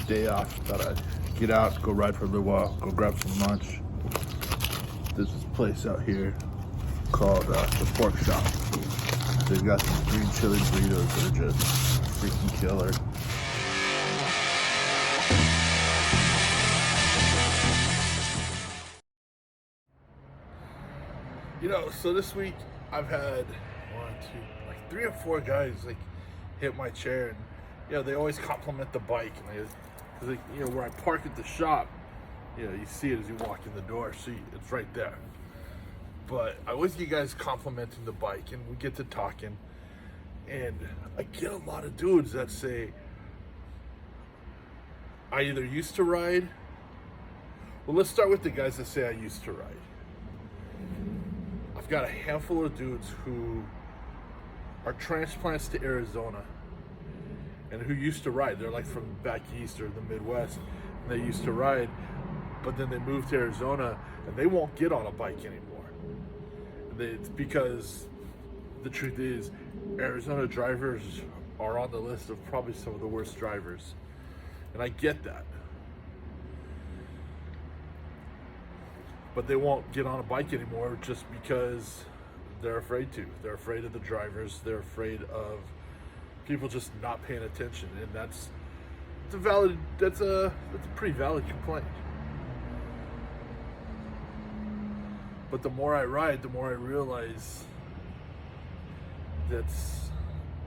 day off. Thought I'd get out, go ride for a little while, go grab some lunch. There's this place out here called the Pork Shop. They've got some green chili burritos that are just freaking killer. You know, so this week I've had like 3 or 4 guys like hit my chair, and you know, they always compliment the bike, and cause you know, where I park at the shop, you know, you see it as you walk in the door, so it's right there. But I always get guys complimenting the bike, and we get to talking, and I get a lot of dudes that say, I either used to ride. Well, let's start with the guys that say I used to ride. I've got a handful of dudes who are transplants to Arizona and who used to ride. They're like from back east or the Midwest, and they used to ride, but then they moved to Arizona and they won't get on a bike anymore. It's because the truth is, Arizona drivers are on the list of probably some of the worst drivers, and I get that. But they won't get on a bike anymore just because they're afraid to. They're afraid of the drivers. They're afraid of people just not paying attention, and that's a pretty valid complaint. But the more I ride, the more I realize that's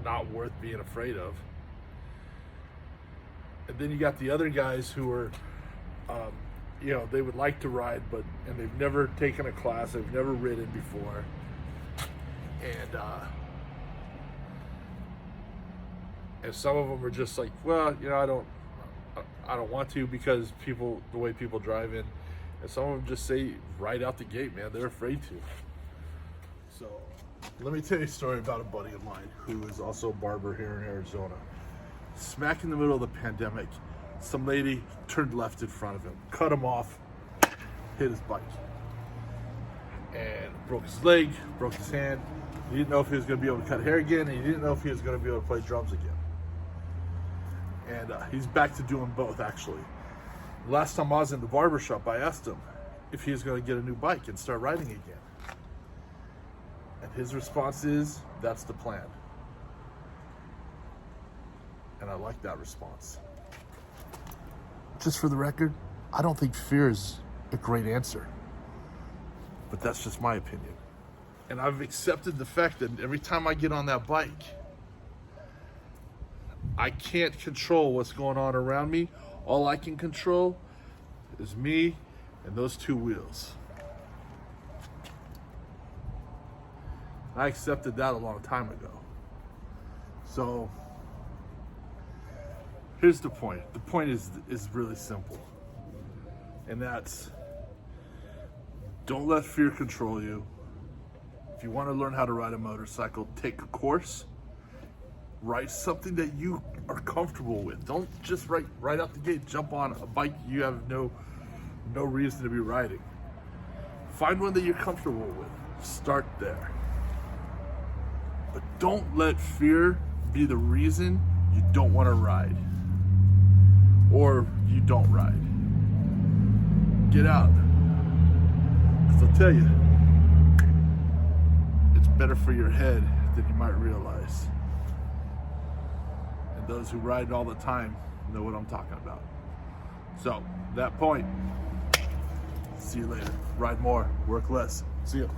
not worth being afraid of. And then you got the other guys who are, you know, they would like to ride, and they've never taken a class, they've never ridden before, and some of them are just like, well, you know, I don't want to because the way people drive in, and some of them just say right out the gate, man, they're afraid to. So let me tell you a story about a buddy of mine who is also a barber here in Arizona. Smack in the middle of the pandemic, some lady turned left in front of him, cut him off, hit his bike, and broke his leg, broke his hand. He didn't know if he was going to be able to cut hair again, and he didn't know if he was going to be able to play drums again. And he's back to doing both, actually. Last time I was in the barbershop, I asked him if he was going to get a new bike and start riding again. And his response is, that's the plan. And I like that response. Just for the record, I don't think fear is a great answer, but that's just my opinion. And I've accepted the fact that every time I get on that bike, I can't control what's going on around me. All I can control is me and those 2 wheels. I accepted that a long time ago. So here's the point. The point is really simple. And that's, don't let fear control you. If you want to learn how to ride a motorcycle, take a course. Ride something that you are comfortable with. Don't just right out the gate jump on a bike you have no reason to be riding. Find one that you're comfortable with. Start there. But don't let fear be the reason you don't want to ride, or you don't ride. Get out. Because I'll tell you, it's better for your head than you might realize. And those who ride all the time know what I'm talking about. So, that point, see you later. Ride more, work less. See ya.